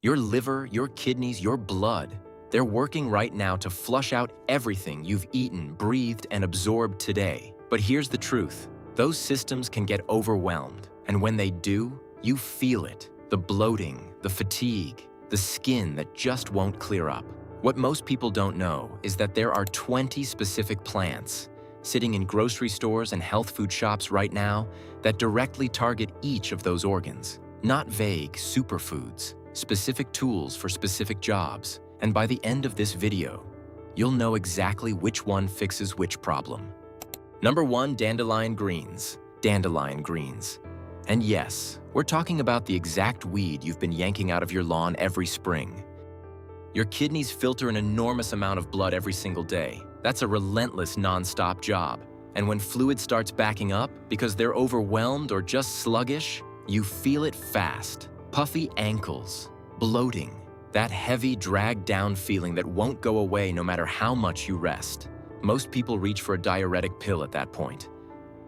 Your liver, your kidneys, your blood, they're working right now to flush out everything you've eaten, breathed, and absorbed today. But here's the truth. Those systems can get overwhelmed, and when they do, you feel it. The bloating, the fatigue, the skin that just won't clear up. What most people don't know is that there are 20 specific plants sitting in grocery stores and health food shops right now that directly target each of those organs. Not vague superfoods, specific tools for specific jobs. And by the end of this video, you'll know exactly which one fixes which problem. Number 1, dandelion greens. Dandelion greens. And yes, we're talking about the exact weed you've been yanking out of your lawn every spring. Your kidneys filter an enormous amount of blood every single day. That's a relentless, non-stop job. And when fluid starts backing up because they're overwhelmed or just sluggish, you feel it fast. Puffy ankles, bloating, that heavy, dragged-down feeling that won't go away no matter how much you rest. Most people reach for a diuretic pill at that point.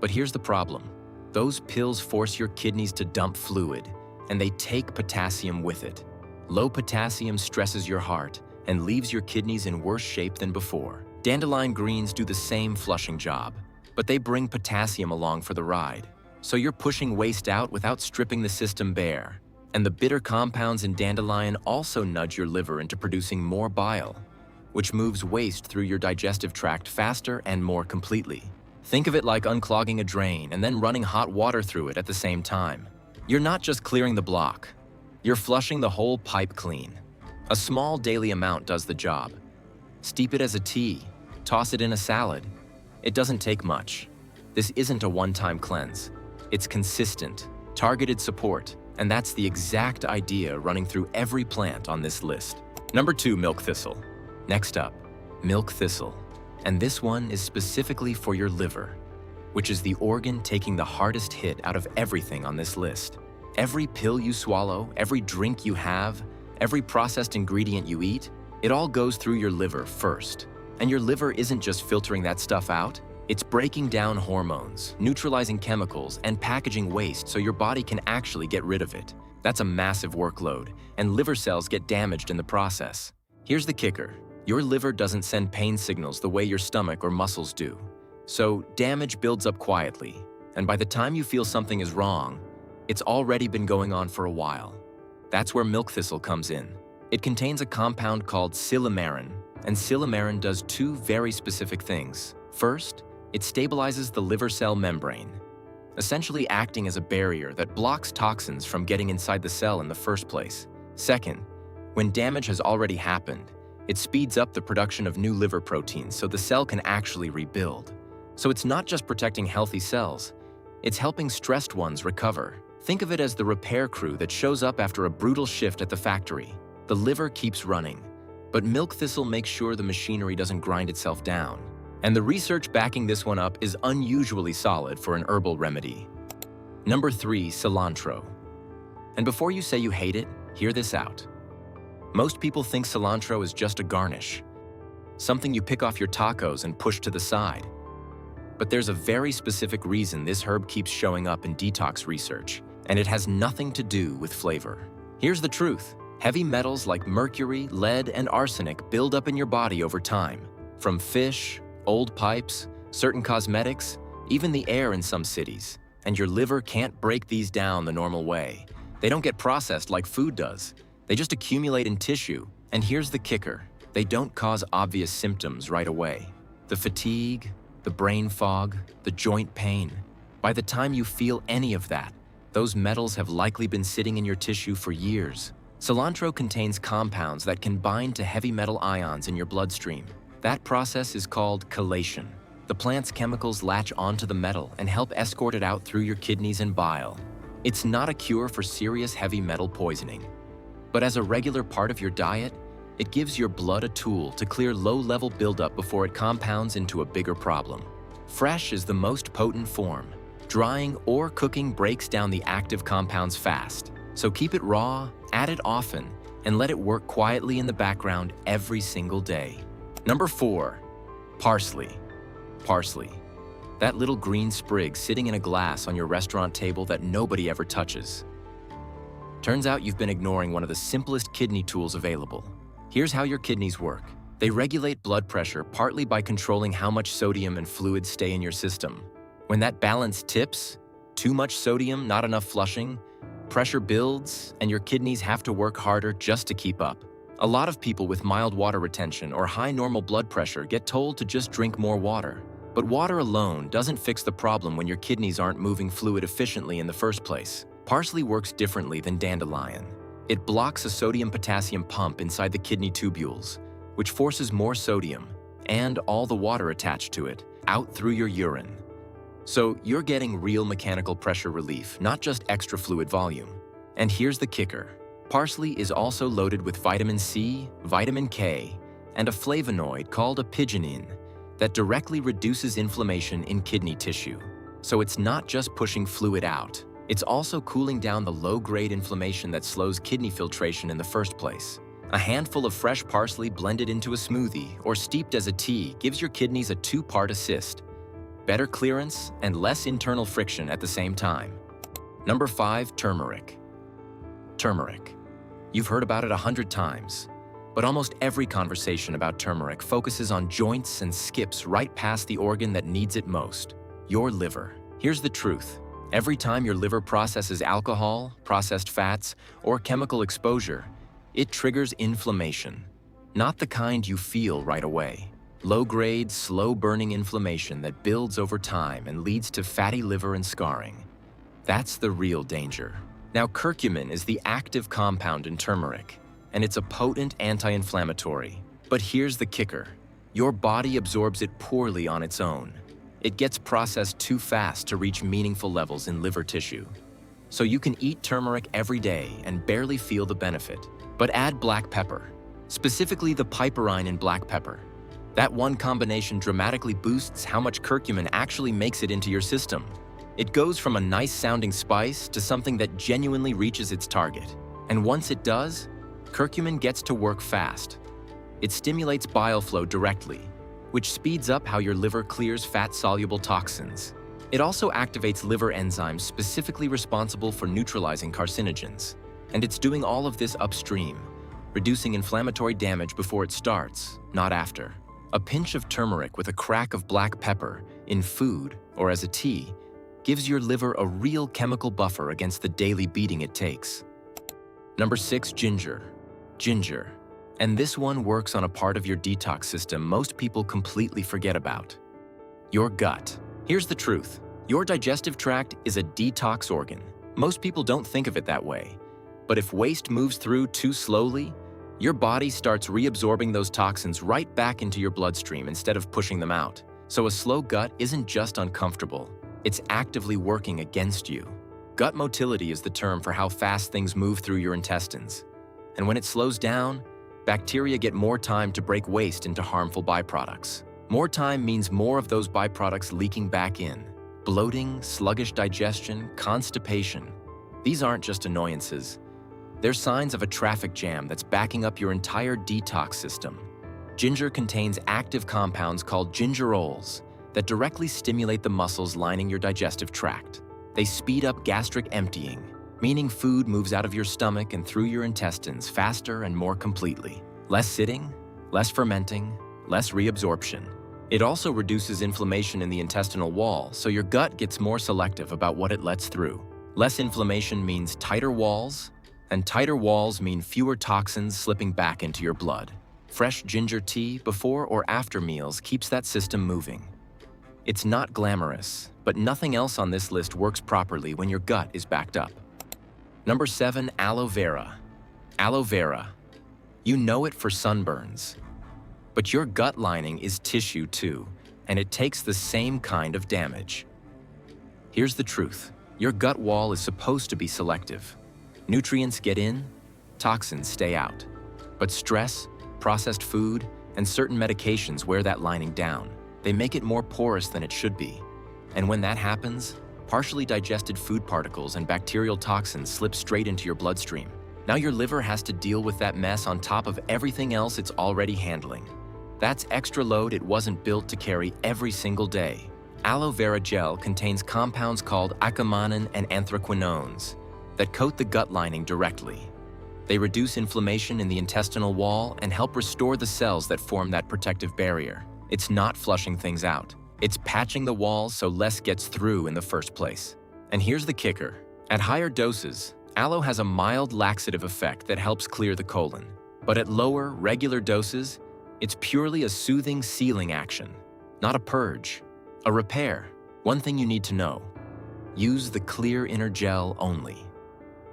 But here's the problem. Those pills force your kidneys to dump fluid, and they take potassium with it. Low potassium stresses your heart and leaves your kidneys in worse shape than before. Dandelion greens do the same flushing job, but they bring potassium along for the ride. So you're pushing waste out without stripping the system bare. And the bitter compounds in dandelion also nudge your liver into producing more bile, which moves waste through your digestive tract faster and more completely. Think of it like unclogging a drain and then running hot water through it at the same time. You're not just clearing the block, you're flushing the whole pipe clean. A small daily amount does the job. Steep it as a tea, toss it in a salad. It doesn't take much. This isn't a one-time cleanse. It's consistent, targeted support, and that's the exact idea running through every plant on this list. Number 2, milk thistle. Next up, milk thistle. And this one is specifically for your liver, which is the organ taking the hardest hit out of everything on this list. Every pill you swallow, every drink you have, every processed ingredient you eat, it all goes through your liver first. And your liver isn't just filtering that stuff out, it's breaking down hormones, neutralizing chemicals, and packaging waste so your body can actually get rid of it. That's a massive workload, and liver cells get damaged in the process. Here's the kicker. Your liver doesn't send pain signals the way your stomach or muscles do. So damage builds up quietly, and by the time you feel something is wrong, it's already been going on for a while. That's where milk thistle comes in. It contains a compound called silymarin, and silymarin does 2 very specific things. First, it stabilizes the liver cell membrane, essentially acting as a barrier that blocks toxins from getting inside the cell in the first place. Second, when damage has already happened, it speeds up the production of new liver proteins so the cell can actually rebuild. So it's not just protecting healthy cells, it's helping stressed ones recover. Think of it as the repair crew that shows up after a brutal shift at the factory. The liver keeps running, but milk thistle makes sure the machinery doesn't grind itself down. And the research backing this one up is unusually solid for an herbal remedy. Number 3, cilantro. And before you say you hate it, hear this out. Most people think cilantro is just a garnish, something you pick off your tacos and push to the side. But there's a very specific reason this herb keeps showing up in detox research, and it has nothing to do with flavor. Here's the truth. Heavy metals like mercury, lead, and arsenic build up in your body over time, from fish, old pipes, certain cosmetics, even the air in some cities. And your liver can't break these down the normal way. They don't get processed like food does. They just accumulate in tissue. And here's the kicker. They don't cause obvious symptoms right away. The fatigue, the brain fog, the joint pain. By the time you feel any of that, those metals have likely been sitting in your tissue for years. Cilantro contains compounds that can bind to heavy metal ions in your bloodstream. That process is called chelation. The plant's chemicals latch onto the metal and help escort it out through your kidneys and bile. It's not a cure for serious heavy metal poisoning, but as a regular part of your diet, it gives your blood a tool to clear low-level buildup before it compounds into a bigger problem. Fresh is the most potent form. Drying or cooking breaks down the active compounds fast, so keep it raw, add it often, and let it work quietly in the background every single day. Number 4, parsley. Parsley. That little green sprig sitting in a glass on your restaurant table that nobody ever touches. Turns out you've been ignoring one of the simplest kidney tools available. Here's how your kidneys work. They regulate blood pressure partly by controlling how much sodium and fluid stay in your system. When that balance tips, too much sodium, not enough flushing, pressure builds, and your kidneys have to work harder just to keep up. A lot of people with mild water retention or high normal blood pressure get told to just drink more water. But water alone doesn't fix the problem when your kidneys aren't moving fluid efficiently in the first place. Parsley works differently than dandelion. It blocks a sodium-potassium pump inside the kidney tubules, which forces more sodium, and all the water attached to it, out through your urine. So you're getting real mechanical pressure relief, not just extra fluid volume. And here's the kicker. Parsley is also loaded with vitamin C, vitamin K, and a flavonoid called a pigeonine that directly reduces inflammation in kidney tissue. So it's not just pushing fluid out, it's also cooling down the low-grade inflammation that slows kidney filtration in the first place. A handful of fresh parsley blended into a smoothie or steeped as a tea gives your kidneys a two-part assist. Better clearance and less internal friction at the same time. Number 5, turmeric. Turmeric. You've heard about it 100 times, but almost every conversation about turmeric focuses on joints and skips right past the organ that needs it most, your liver. Here's the truth. Every time your liver processes alcohol, processed fats, or chemical exposure, it triggers inflammation. Not the kind you feel right away. Low-grade, slow-burning inflammation that builds over time and leads to fatty liver and scarring. That's the real danger. Now, curcumin is the active compound in turmeric, and it's a potent anti-inflammatory. But here's the kicker. Your body absorbs it poorly on its own. It gets processed too fast to reach meaningful levels in liver tissue. So you can eat turmeric every day and barely feel the benefit. But add black pepper, specifically the piperine in black pepper. That one combination dramatically boosts how much curcumin actually makes it into your system. It goes from a nice-sounding spice to something that genuinely reaches its target. And once it does, curcumin gets to work fast. It stimulates bile flow directly, which speeds up how your liver clears fat-soluble toxins. It also activates liver enzymes specifically responsible for neutralizing carcinogens. And it's doing all of this upstream, reducing inflammatory damage before it starts, not after. A pinch of turmeric with a crack of black pepper in food or as a tea gives your liver a real chemical buffer against the daily beating it takes. Number 6, ginger. Ginger. And this one works on a part of your detox system most people completely forget about. Your gut. Here's the truth. Your digestive tract is a detox organ. Most people don't think of it that way. But if waste moves through too slowly, your body starts reabsorbing those toxins right back into your bloodstream instead of pushing them out. So a slow gut isn't just uncomfortable, it's actively working against you. Gut motility is the term for how fast things move through your intestines. And when it slows down, bacteria get more time to break waste into harmful byproducts. More time means more of those byproducts leaking back in. Bloating, sluggish digestion, constipation. These aren't just annoyances. They're signs of a traffic jam that's backing up your entire detox system. Ginger contains active compounds called gingerols that directly stimulate the muscles lining your digestive tract. They speed up gastric emptying, meaning food moves out of your stomach and through your intestines faster and more completely. Less sitting, less fermenting, less reabsorption. It also reduces inflammation in the intestinal wall, so your gut gets more selective about what it lets through. Less inflammation means tighter walls, and tighter walls mean fewer toxins slipping back into your blood. Fresh ginger tea before or after meals keeps that system moving. It's not glamorous, but nothing else on this list works properly when your gut is backed up. Number 7, aloe vera. Aloe vera. You know it for sunburns. But your gut lining is tissue too, and it takes the same kind of damage. Here's the truth. Your gut wall is supposed to be selective. Nutrients get in, toxins stay out. But stress, processed food, and certain medications wear that lining down. They make it more porous than it should be. And when that happens, partially digested food particles and bacterial toxins slip straight into your bloodstream. Now your liver has to deal with that mess on top of everything else it's already handling. That's extra load it wasn't built to carry every single day. Aloe vera gel contains compounds called icamanin and anthraquinones that coat the gut lining directly. They reduce inflammation in the intestinal wall and help restore the cells that form that protective barrier. It's not flushing things out. It's patching the walls so less gets through in the first place. And here's the kicker. At higher doses, aloe has a mild laxative effect that helps clear the colon. But at lower, regular doses, it's purely a soothing, sealing action, not a purge, a repair. One thing you need to know: use the clear inner gel only.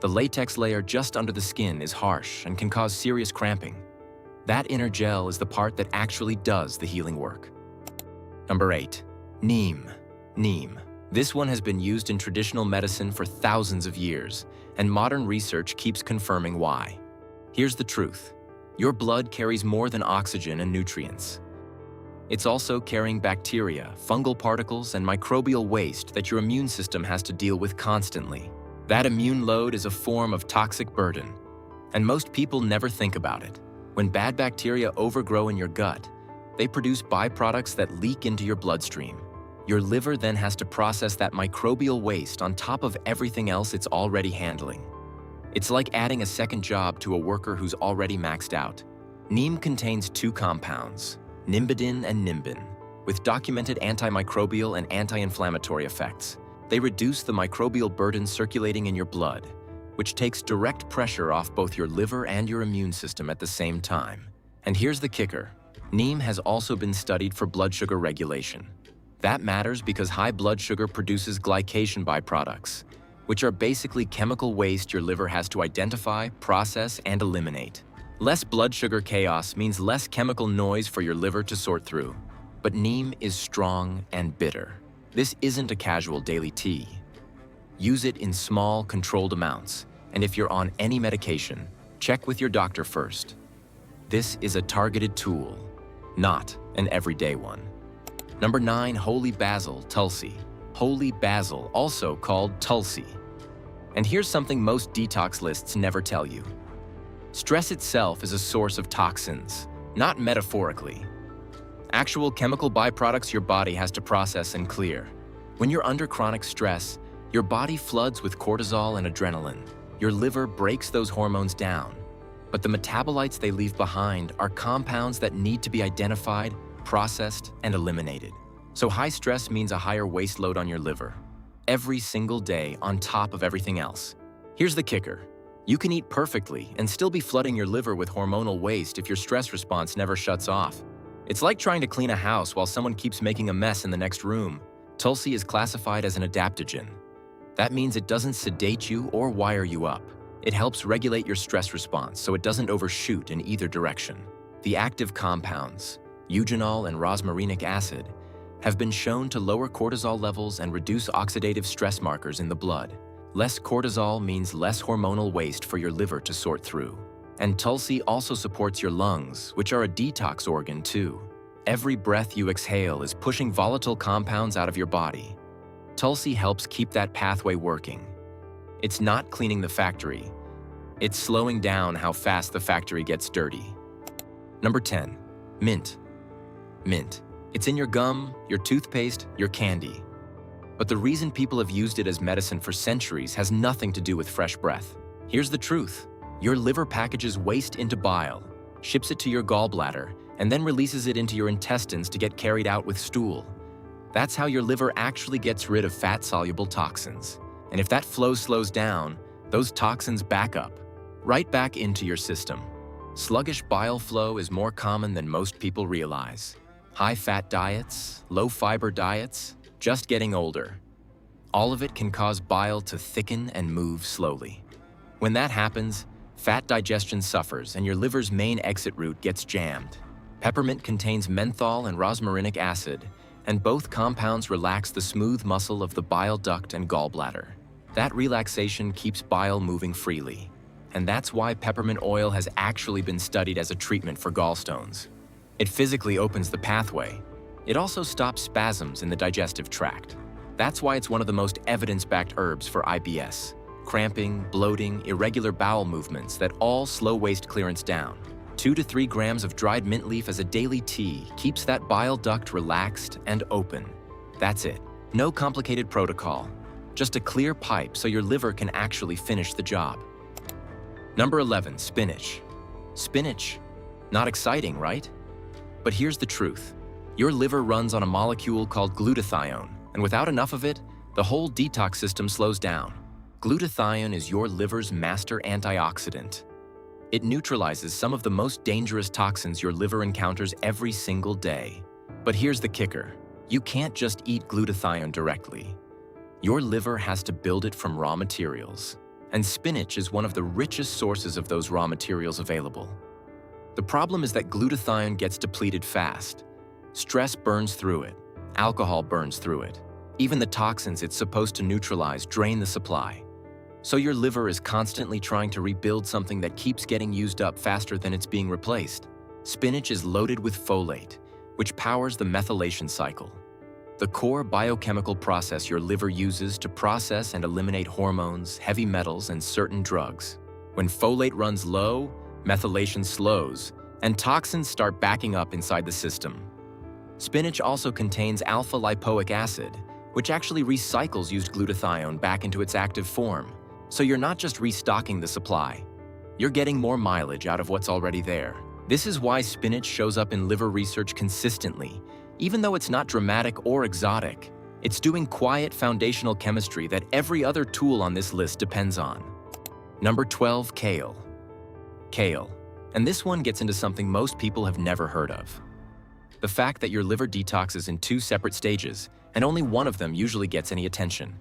The latex layer just under the skin is harsh and can cause serious cramping. That inner gel is the part that actually does the healing work. Number 8. Neem. Neem. This one has been used in traditional medicine for thousands of years, and modern research keeps confirming why. Here's the truth. Your blood carries more than oxygen and nutrients. It's also carrying bacteria, fungal particles, and microbial waste that your immune system has to deal with constantly. That immune load is a form of toxic burden, and most people never think about it. When bad bacteria overgrow in your gut, they produce byproducts that leak into your bloodstream. Your liver then has to process that microbial waste on top of everything else it's already handling. It's like adding a second job to a worker who's already maxed out. Neem contains 2 compounds, nimbidin and nimbin, with documented antimicrobial and anti-inflammatory effects. They reduce the microbial burden circulating in your blood, which takes direct pressure off both your liver and your immune system at the same time. And here's the kicker. Neem has also been studied for blood sugar regulation. That matters because high blood sugar produces glycation byproducts, which are basically chemical waste your liver has to identify, process, and eliminate. Less blood sugar chaos means less chemical noise for your liver to sort through. But neem is strong and bitter. This isn't a casual daily tea. Use it in small, controlled amounts, and if you're on any medication, check with your doctor first. This is a targeted tool, not an everyday one. Number 9, holy basil, Tulsi. Holy basil, also called Tulsi. And here's something most detox lists never tell you. Stress itself is a source of toxins, not metaphorically. Actual chemical byproducts your body has to process and clear. When you're under chronic stress, your body floods with cortisol and adrenaline. Your liver breaks those hormones down. But the metabolites they leave behind are compounds that need to be identified, processed, and eliminated. So high stress means a higher waste load on your liver, every single day on top of everything else. Here's the kicker. You can eat perfectly and still be flooding your liver with hormonal waste if your stress response never shuts off. It's like trying to clean a house while someone keeps making a mess in the next room. Tulsi is classified as an adaptogen. That means it doesn't sedate you or wire you up. It helps regulate your stress response so it doesn't overshoot in either direction. The active compounds, eugenol and rosmarinic acid, have been shown to lower cortisol levels and reduce oxidative stress markers in the blood. Less cortisol means less hormonal waste for your liver to sort through. And Tulsi also supports your lungs, which are a detox organ too. Every breath you exhale is pushing volatile compounds out of your body. Tulsi helps keep that pathway working. It's not cleaning the factory. It's slowing down how fast the factory gets dirty. Number 10, mint. Mint. It's in your gum, your toothpaste, your candy. But the reason people have used it as medicine for centuries has nothing to do with fresh breath. Here's the truth. Your liver packages waste into bile, ships it to your gallbladder, and then releases it into your intestines to get carried out with stool. That's how your liver actually gets rid of fat-soluble toxins. And if that flow slows down, those toxins back up, right back into your system. Sluggish bile flow is more common than most people realize. High-fat diets, low-fiber diets, just getting older. All of it can cause bile to thicken and move slowly. When that happens, fat digestion suffers and your liver's main exit route gets jammed. Peppermint contains menthol and rosmarinic acid, and both compounds relax the smooth muscle of the bile duct and gallbladder. That relaxation keeps bile moving freely. And that's why peppermint oil has actually been studied as a treatment for gallstones. It physically opens the pathway. It also stops spasms in the digestive tract. That's why it's one of the most evidence-backed herbs for IBS, cramping, bloating, irregular bowel movements that all slow waste clearance down. 2 to 3 grams of dried mint leaf as a daily tea keeps that bile duct relaxed and open. That's it. No complicated protocol. just a clear pipe so your liver can actually finish the job. Number 11, spinach. Spinach. Not exciting, right? But here's the truth. Your liver runs on a molecule called glutathione, and without enough of it, the whole detox system slows down. Glutathione is your liver's master antioxidant. It neutralizes some of the most dangerous toxins your liver encounters every single day. But here's the kicker. You can't just eat glutathione directly. Your liver has to build it from raw materials, and spinach is one of the richest sources of those raw materials available. The problem is that glutathione gets depleted fast. Stress burns through it. Alcohol burns through it. Even the toxins it's supposed to neutralize drain the supply. So your liver is constantly trying to rebuild something that keeps getting used up faster than it's being replaced. Spinach is loaded with folate, which powers the methylation cycle, the core biochemical process your liver uses to process and eliminate hormones, heavy metals, and certain drugs. When folate runs low, methylation slows, and toxins start backing up inside the system. Spinach also contains alpha-lipoic acid, which actually recycles used glutathione back into its active form. So you're not just restocking the supply, you're getting more mileage out of what's already there. This is why spinach shows up in liver research consistently. Even though it's not dramatic or exotic, it's doing quiet foundational chemistry that every other tool on this list depends on. Number 12, kale. Kale. And this one gets into something most people have never heard of. The fact that your liver detoxes in 2 separate stages, and only one of them usually gets any attention.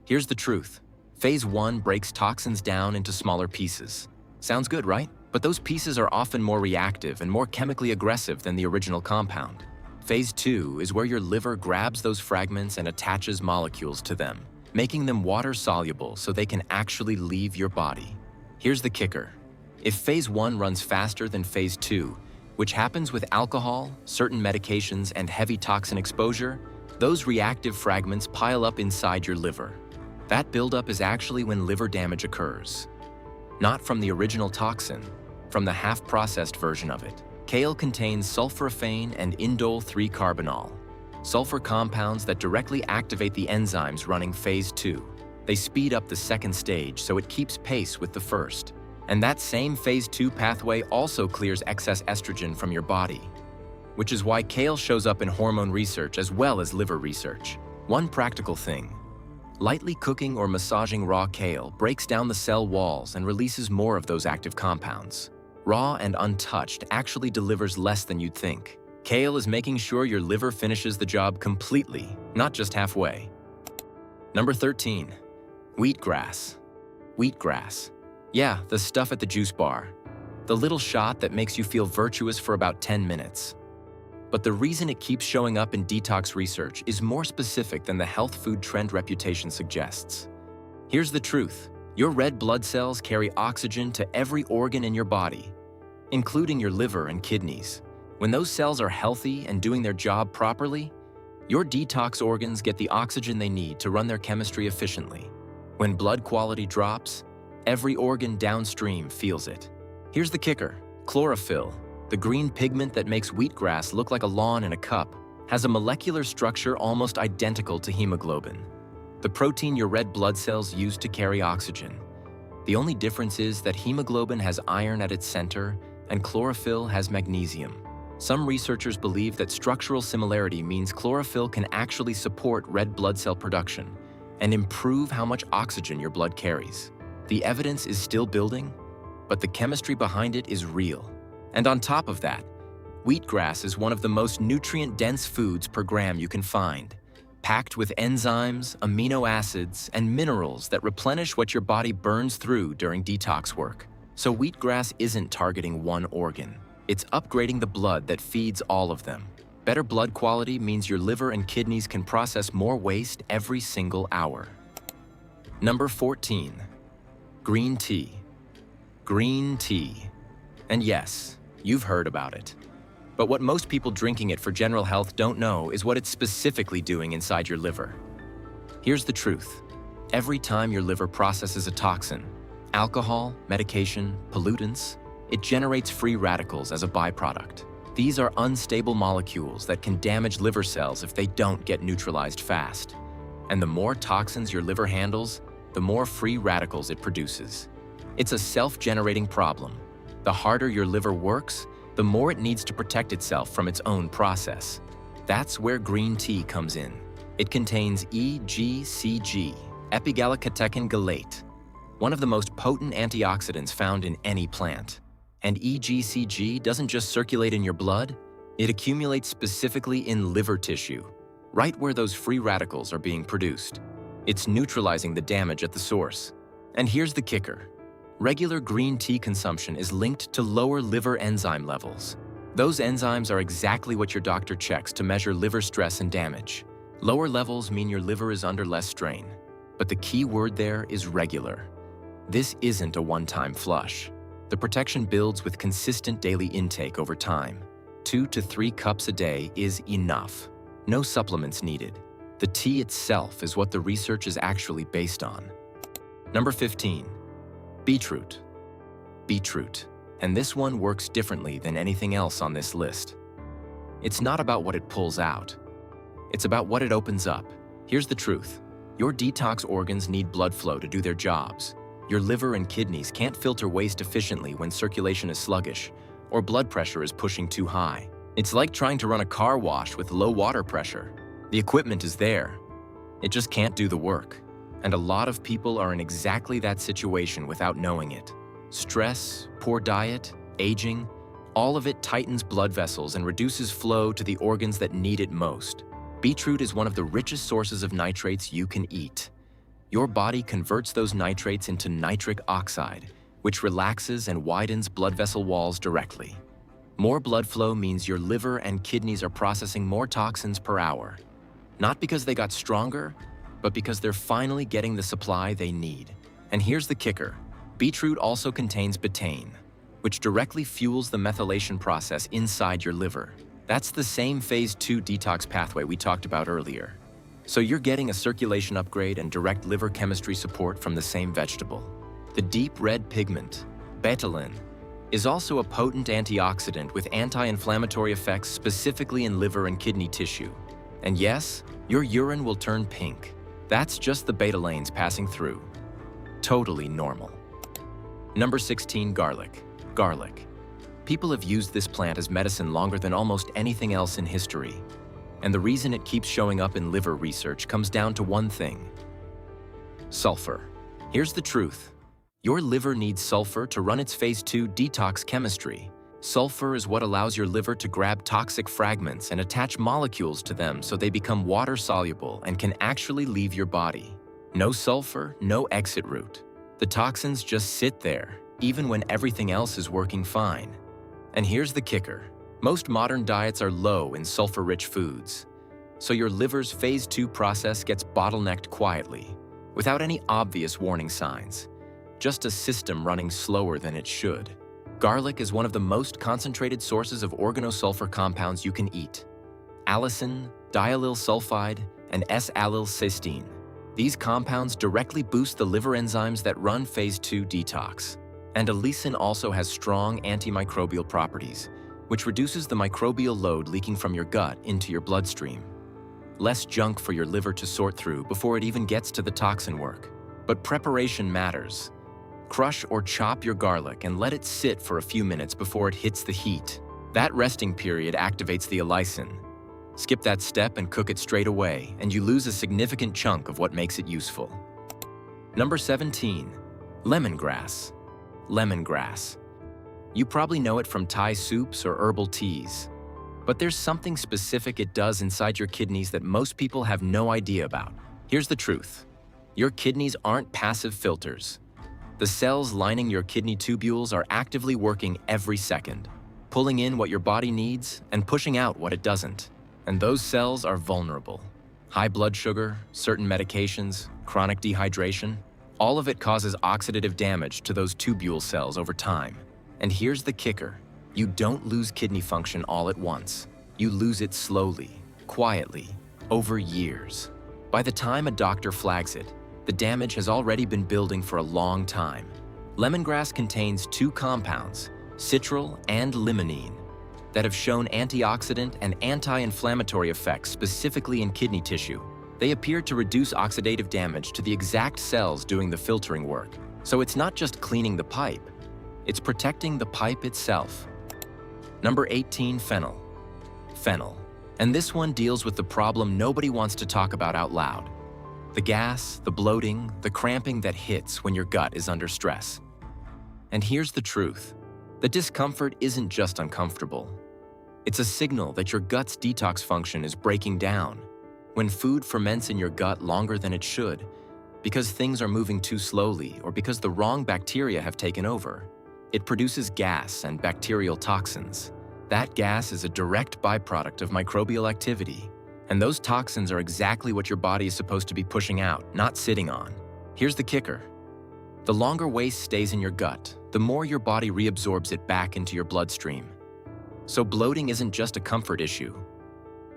Here's the truth. Phase 1 breaks toxins down into smaller pieces. Sounds good, right? But those pieces are often more reactive and more chemically aggressive than the original compound. Phase 2 is where your liver grabs those fragments and attaches molecules to them, making them water-soluble so they can actually leave your body. Here's the kicker. If Phase 1 runs faster than Phase 2, which happens with alcohol, certain medications, and heavy toxin exposure, those reactive fragments pile up inside your liver. That buildup is actually when liver damage occurs. Not from the original toxin, from the half-processed version of it. Kale contains sulforaphane and indole 3-carbinol, sulfur compounds that directly activate the enzymes running Phase 2. They speed up the second stage so it keeps pace with the first. And that same Phase 2 pathway also clears excess estrogen from your body, which is why kale shows up in hormone research as well as liver research. One practical thing. Lightly cooking or massaging raw kale breaks down the cell walls and releases more of those active compounds. Raw and untouched actually delivers less than you'd think. Kale is making sure your liver finishes the job completely, not just halfway. Number 13, wheatgrass. Wheatgrass. Yeah, the stuff at the juice bar. The little shot that makes you feel virtuous for about 10 minutes. But the reason it keeps showing up in detox research is more specific than the health food trend reputation suggests. Here's the truth. Your red blood cells carry oxygen to every organ in your body, including your liver and kidneys. When those cells are healthy and doing their job properly, your detox organs get the oxygen they need to run their chemistry efficiently. When blood quality drops, every organ downstream feels it. Here's the kicker. Chlorophyll, the green pigment that makes wheatgrass look like a lawn in a cup, has a molecular structure almost identical to hemoglobin, the protein your red blood cells use to carry oxygen. The only difference is that hemoglobin has iron at its center and chlorophyll has magnesium. Some researchers believe that structural similarity means chlorophyll can actually support red blood cell production and improve how much oxygen your blood carries. The evidence is still building, but the chemistry behind it is real. And on top of that, wheatgrass is one of the most nutrient-dense foods per gram you can find, packed with enzymes, amino acids, and minerals that replenish what your body burns through during detox work. So wheatgrass isn't targeting one organ. It's upgrading the blood that feeds all of them. Better blood quality means your liver and kidneys can process more waste every single hour. Number 14. Green tea. Green tea. And yes, you've heard about it. But what most people drinking it for general health don't know is what it's specifically doing inside your liver. Here's the truth. Every time your liver processes a toxin, alcohol, medication, pollutants, it generates free radicals as a byproduct. These are unstable molecules that can damage liver cells if they don't get neutralized fast. And the more toxins your liver handles, the more free radicals it produces. It's a self-generating problem. The harder your liver works, the more it needs to protect itself from its own process. That's where green tea comes in. It contains EGCG, epigallocatechin gallate, one of the most potent antioxidants found in any plant. And EGCG doesn't just circulate in your blood, it accumulates specifically in liver tissue, right where those free radicals are being produced. It's neutralizing the damage at the source. And here's the kicker. Regular green tea consumption is linked to lower liver enzyme levels. Those enzymes are exactly what your doctor checks to measure liver stress and damage. Lower levels mean your liver is under less strain. But the key word there is regular. This isn't a one-time flush. The protection builds with consistent daily intake over time. 2 to 3 cups a day is enough. No supplements needed. The tea itself is what the research is actually based on. Number 15. Beetroot. Beetroot. And this one works differently than anything else on this list. It's not about what it pulls out. It's about what it opens up. Here's the truth. Your detox organs need blood flow to do their jobs. Your liver and kidneys can't filter waste efficiently when circulation is sluggish or blood pressure is pushing too high. It's like trying to run a car wash with low water pressure. The equipment is there. It just can't do the work. And a lot of people are in exactly that situation without knowing it. Stress, poor diet, aging, all of it tightens blood vessels and reduces flow to the organs that need it most. Beetroot is one of the richest sources of nitrates you can eat. Your body converts those nitrates into nitric oxide, which relaxes and widens blood vessel walls directly. More blood flow means your liver and kidneys are processing more toxins per hour. Not because they got stronger, but because they're finally getting the supply they need. And here's the kicker. Beetroot also contains betaine, which directly fuels the methylation process inside your liver. That's the same phase 2 detox pathway we talked about earlier. So you're getting a circulation upgrade and direct liver chemistry support from the same vegetable. The deep red pigment, betalain, is also a potent antioxidant with anti-inflammatory effects specifically in liver and kidney tissue. And yes, your urine will turn pink. That's just the betalains passing through. Totally normal. Number 16, garlic. Garlic. People have used this plant as medicine longer than almost anything else in history. And the reason it keeps showing up in liver research comes down to one thing: sulfur. Here's the truth. Your liver needs sulfur to run its phase 2 detox chemistry. Sulfur is what allows your liver to grab toxic fragments and attach molecules to them so they become water-soluble and can actually leave your body. No sulfur, no exit route. The toxins just sit there, even when everything else is working fine. And here's the kicker. Most modern diets are low in sulfur-rich foods, so your liver's phase 2 process gets bottlenecked quietly, without any obvious warning signs. Just a system running slower than it should. Garlic is one of the most concentrated sources of organosulfur compounds you can eat. Allicin, diallyl sulfide, and S-allylcysteine. These compounds directly boost the liver enzymes that run phase 2 detox. And allicin also has strong antimicrobial properties, which reduces the microbial load leaking from your gut into your bloodstream. Less junk for your liver to sort through before it even gets to the toxin work. But preparation matters. Crush or chop your garlic and let it sit for a few minutes before it hits the heat. That resting period activates the allicin. Skip that step and cook it straight away, and you lose a significant chunk of what makes it useful. Number 17, lemongrass. Lemongrass. You probably know it from Thai soups or herbal teas. But there's something specific it does inside your kidneys that most people have no idea about. Here's the truth. Your kidneys aren't passive filters. The cells lining your kidney tubules are actively working every second, pulling in what your body needs and pushing out what it doesn't. And those cells are vulnerable. High blood sugar, certain medications, chronic dehydration, all of it causes oxidative damage to those tubule cells over time. And here's the kicker. You don't lose kidney function all at once. You lose it slowly, quietly, over years. By the time a doctor flags it, the damage has already been building for a long time. Lemongrass contains 2 compounds, citral and limonene, that have shown antioxidant and anti-inflammatory effects specifically in kidney tissue. They appear to reduce oxidative damage to the exact cells doing the filtering work. So it's not just cleaning the pipe, it's protecting the pipe itself. Number 18, fennel. Fennel. And this one deals with the problem nobody wants to talk about out loud. The gas, the bloating, the cramping that hits when your gut is under stress. And here's the truth. The discomfort isn't just uncomfortable. It's a signal that your gut's detox function is breaking down. When food ferments in your gut longer than it should, because things are moving too slowly or because the wrong bacteria have taken over, it produces gas and bacterial toxins. That gas is a direct byproduct of microbial activity, and those toxins are exactly what your body is supposed to be pushing out, not sitting on. Here's the kicker. The longer waste stays in your gut, the more your body reabsorbs it back into your bloodstream. So bloating isn't just a comfort issue.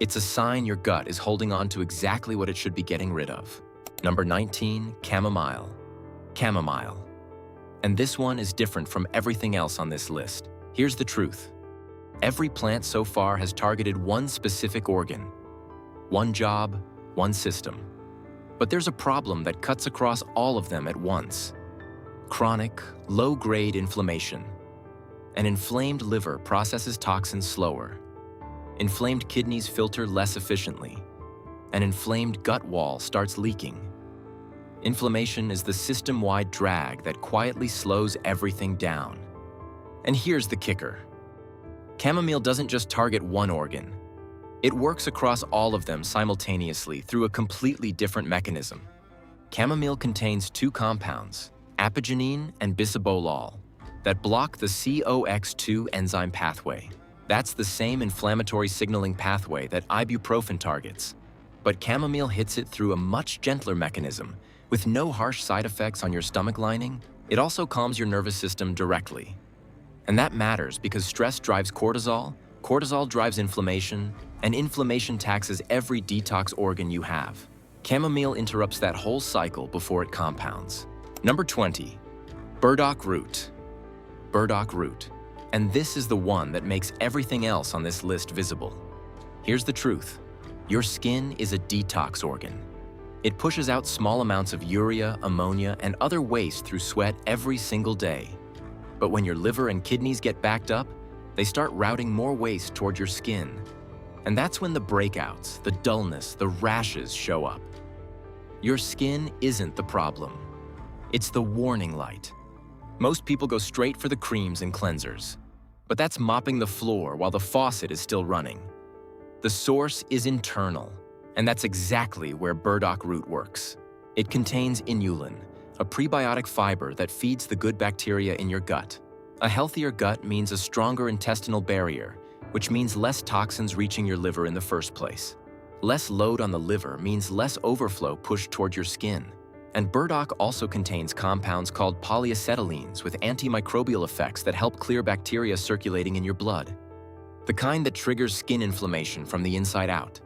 It's a sign your gut is holding on to exactly what it should be getting rid of. Number 19, chamomile. Chamomile. And this one is different from everything else on this list. Here's the truth. Every plant so far has targeted one specific organ, one job, one system. But there's a problem that cuts across all of them at once. Chronic, low-grade inflammation. An inflamed liver processes toxins slower. Inflamed kidneys filter less efficiently. An inflamed gut wall starts leaking. Inflammation is the system-wide drag that quietly slows everything down. And here's the kicker. Chamomile doesn't just target one organ. It works across all of them simultaneously through a completely different mechanism. Chamomile contains two compounds, apigenin and bisabolol, that block the COX-2 enzyme pathway. That's the same inflammatory signaling pathway that ibuprofen targets. But chamomile hits it through a much gentler mechanism. With no harsh side effects on your stomach lining, it also calms your nervous system directly. And that matters because stress drives cortisol, cortisol drives inflammation, and inflammation taxes every detox organ you have. Chamomile interrupts that whole cycle before it compounds. Number 20, burdock root. Burdock root. And this is the one that makes everything else on this list visible. Here's the truth. Your skin is a detox organ. It pushes out small amounts of urea, ammonia, and other waste through sweat every single day. But when your liver and kidneys get backed up, they start routing more waste toward your skin. And that's when the breakouts, the dullness, the rashes show up. Your skin isn't the problem. It's the warning light. Most people go straight for the creams and cleansers. But that's mopping the floor while the faucet is still running. The source is internal, and that's exactly where burdock root works. It contains inulin, a prebiotic fiber that feeds the good bacteria in your gut. A healthier gut means a stronger intestinal barrier, which means less toxins reaching your liver in the first place. Less load on the liver means less overflow pushed toward your skin. And burdock also contains compounds called polyacetylenes with antimicrobial effects that help clear bacteria circulating in your blood. The kind that triggers skin inflammation from the inside out.